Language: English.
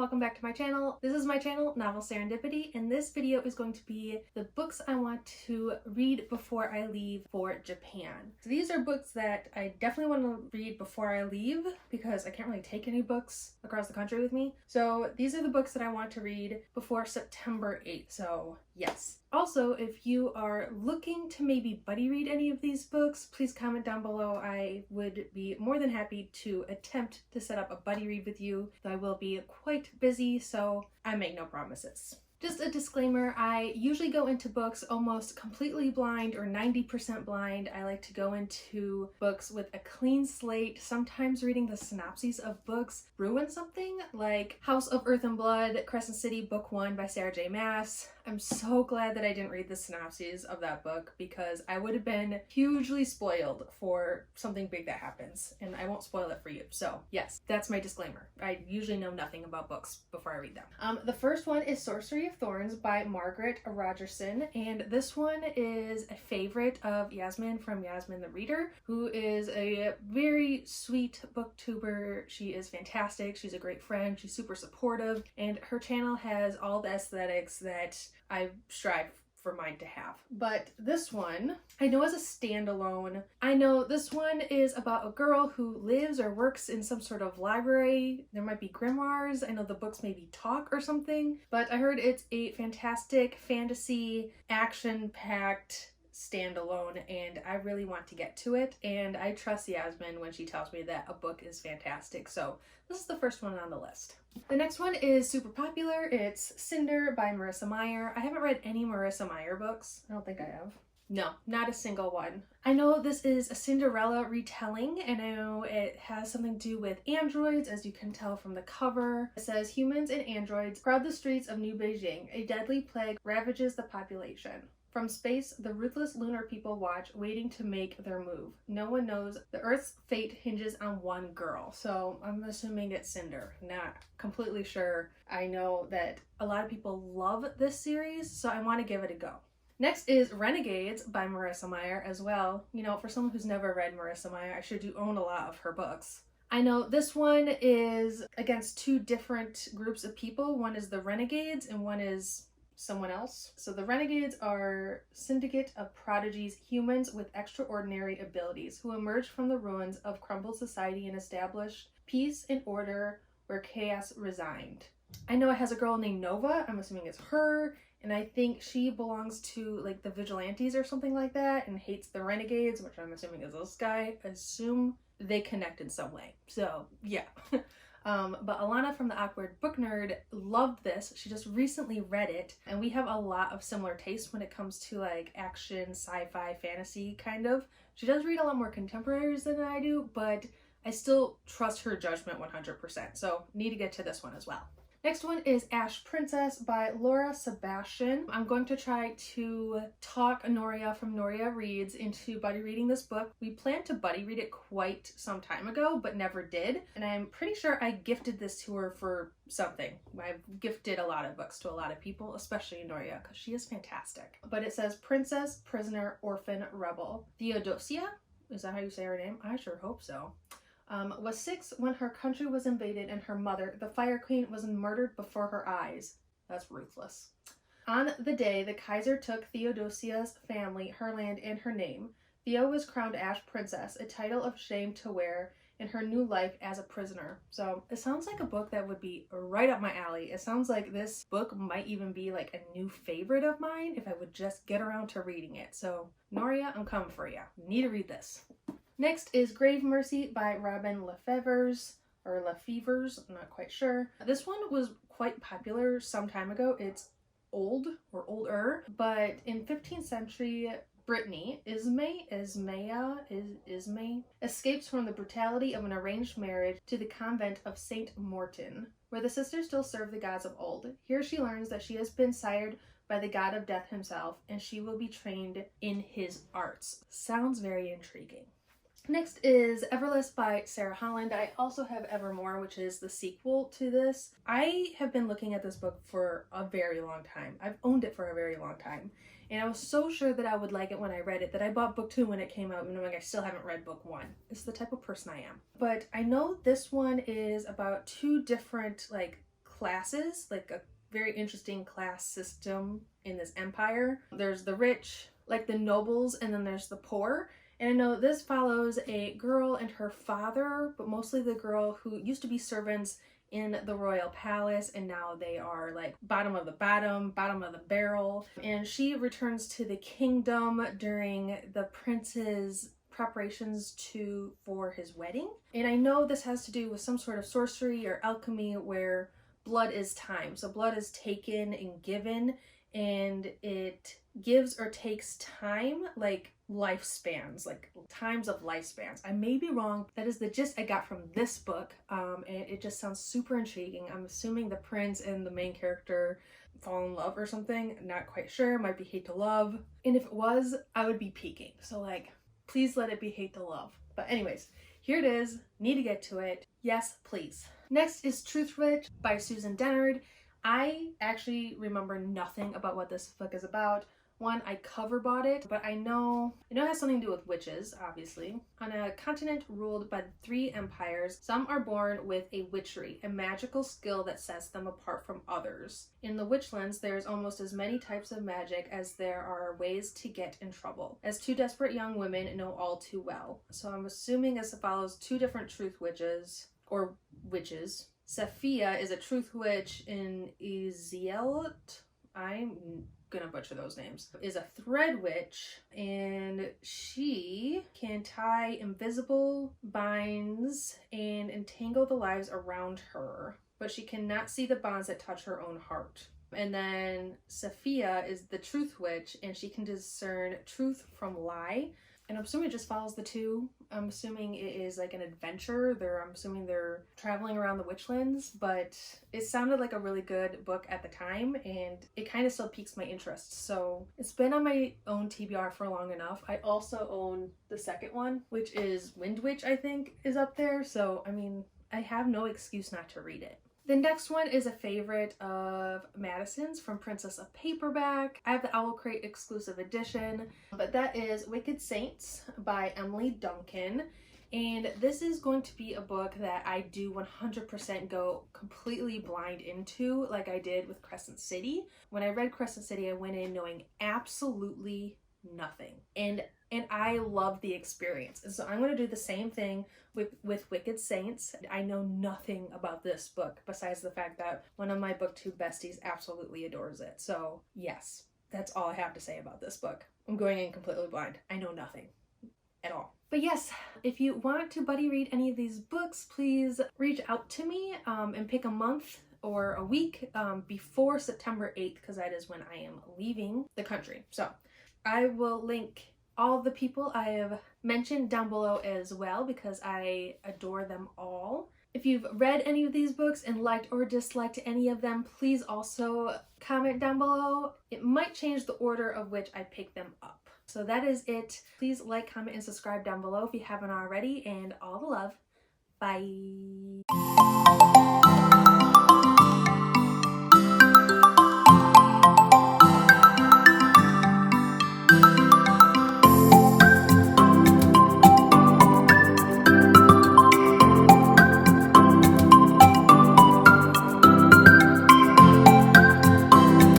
welcome back to my channel. This is my channel, Novel Serendipity, and this video is going to be the books I want to read before I leave for Japan. So these are books that I definitely want to read before I leave because I can't really take any books across the country with me. So these are the books that I want to read before September 8th, so yes. Also, if you are looking to maybe buddy read any of these books, please comment down below. I would be more than happy to attempt to set up a buddy read with you, though I will be quite busy, so I make no promises. Just a disclaimer, I usually go into books almost completely blind or 90% blind. I like to go into books with a clean slate. Sometimes reading the synopses of books ruin something, like House of Earth and Blood, Crescent City, Book 1 by Sarah J. Maas. I'm so glad that I didn't read the synopses of that book because I would have been hugely spoiled for something big that happens, and I won't spoil it for you. So yes, that's my disclaimer. I usually know nothing about books before I read them. The first one is Sorcery of Thorns by Margaret Rogerson, and this one is a favorite of Yasmin from Yasmin the Reader, who is a very sweet booktuber. She is fantastic. She's a great friend. She's super supportive, and her channel has all the aesthetics that I strive for mine to have. But this one, I know as a standalone. I know this one is about a girl who lives or works in some sort of library. There might be grimoires. I know the books maybe talk or something, but I heard it's a fantastic fantasy, action-packed standalone, and I really want to get to it, and I trust Yasmin when she tells me that a book is fantastic, so this is the first one on the list. The next one is super popular. It's Cinder by Marissa Meyer. I haven't read any Marissa Meyer books. I don't think I have. No, not a single one. I know this is a Cinderella retelling, and I know it has something to do with androids, as you can tell from the cover. It says, humans and androids crowd the streets of New Beijing. A deadly plague ravages the population. From space, the ruthless lunar people watch, waiting to make their move. No one knows. The Earth's fate hinges on one girl. So I'm assuming it's Cinder. Not completely sure. I know that a lot of people love this series, so I want to give it a go. Next is Renegades by Marissa Meyer as well. You know, for someone who's never read Marissa Meyer, I sure do own a lot of her books. I know this one is against two different groups of people. One is the Renegades and one is someone else. So the Renegades are syndicate of prodigies, humans with extraordinary abilities who emerge from the ruins of crumbled society and establish peace and order where chaos resigned. I know it has a girl named Nova. I'm assuming it's her, and I think she belongs to like the Vigilantes or something like that and hates the Renegades, which I'm assuming is this guy. I assume they connect in some way. So yeah. But Alana from the Awkward Book Nerd loved this. She just recently read it, and we have a lot of similar tastes when it comes to like action, sci-fi, fantasy kind of. She does read a lot more contemporaries than I do, but I still trust her judgment 100%, so need to get to this one as well. Next one is Ashe Princess by Laura Sebastian. I'm going to try to talk Noria from Noria Reads into buddy reading this book. We planned to buddy read it quite some time ago, but never did. And I'm pretty sure I gifted this to her for something. I've gifted a lot of books to a lot of people, especially Noria, because she is fantastic. But it says Princess, Prisoner, Orphan, Rebel. Theodosia? Is that how you say her name? I sure hope so. Was 6 when her country was invaded and her mother, the Fire Queen, was murdered before her eyes. That's ruthless. On the day, the Kaiser took Theodosia's family, her land, and her name. Theo was crowned Ashe Princess, a title of shame to wear in her new life as a prisoner. So it sounds like a book that would be right up my alley. It sounds like this book might even be like a new favorite of mine if I would just get around to reading it. So Noria, I'm coming for you. You need to read this. Next is Grave Mercy by Robin Lefevers, or Lefevers, I'm not quite sure. This one was quite popular some time ago. It's old, or older, but in 15th century Brittany, Ismay escapes from the brutality of an arranged marriage to the convent of St. Morton, where the sisters still serve the gods of old. Here she learns that she has been sired by the god of death himself, and she will be trained in his arts. Sounds very intriguing. Next is Everless by Sarah Holland. I also have Evermore, which is the sequel to this. I have been looking at this book for a very long time. I've owned it for a very long time. And I was so sure that I would like it when I read it that I bought book 2 when it came out, knowing I still haven't read book 1. It's the type of person I am. But I know this one is about two different, like, classes, like a very interesting class system in this empire. There's the rich, like the nobles, and then there's the poor. And I know this follows a girl and her father, but mostly the girl who used to be servants in the royal palace, and now they are like bottom of the bottom, bottom of the barrel. And she returns to the kingdom during the prince's preparations for his wedding. And I know this has to do with some sort of sorcery or alchemy where blood is time. So blood is taken and given, and it gives or takes time, like lifespans, like times of lifespans. I may be wrong. That is the gist I got from this book, and it just sounds super intriguing. I'm assuming the prince and the main character fall in love or something. Not quite sure. Might be hate to love. And if it was, I would be peeking. So like, please let it be hate to love. But anyways, here it is. Need to get to it. Yes, please. Next is Truth Witch by Susan Dennard. I actually remember nothing about what this book is about. One, I cover bought it, but I know it has something to do with witches, obviously. On a continent ruled by 3 empires, some are born with a witchery, a magical skill that sets them apart from others. In the Witchlands, there's almost as many types of magic as there are ways to get in trouble, as 2 desperate young women know all too well. So I'm assuming as it follows 2 different truth witches, or witches. Saphia is a truth witch in Ezielt. I'm gonna butcher those names, is a thread witch, and she can tie invisible binds and entangle the lives around her, but she cannot see the bonds that touch her own heart. And then Saphia is the truth witch, and she can discern truth from lie. And I'm assuming it just follows the 2. I'm assuming it is like an adventure. I'm assuming they're traveling around the Witchlands, but it sounded like a really good book at the time, and it kind of still piques my interest. So it's been on my own TBR for long enough. I also own the second one, which is Wind Witch, I think, is up there. So, I mean, I have no excuse not to read it. The next one is a favorite of Madison's from Princess of Paperback. I have the Owl Crate exclusive edition, but that is Wicked Saints by Emily Duncan. And this is going to be a book that I do 100% go completely blind into, like I did with Crescent City. When I read Crescent City, I went in knowing absolutely nothing. And I love the experience. And so I'm going to do the same thing with Wicked Saints. I know nothing about this book besides the fact that one of my booktube besties absolutely adores it. So yes, that's all I have to say about this book. I'm going in completely blind. I know nothing at all. But yes, if you want to buddy read any of these books, please reach out to me and pick a month or a week before September 8th, because that is when I am leaving the country. So I will link all the people I have mentioned down below as well, because I adore them all. If you've read any of these books and liked or disliked any of them, please also comment down below. It might change the order of which I pick them up. So that is it. Please like, comment, and subscribe down below if you haven't already, and all the love. Bye.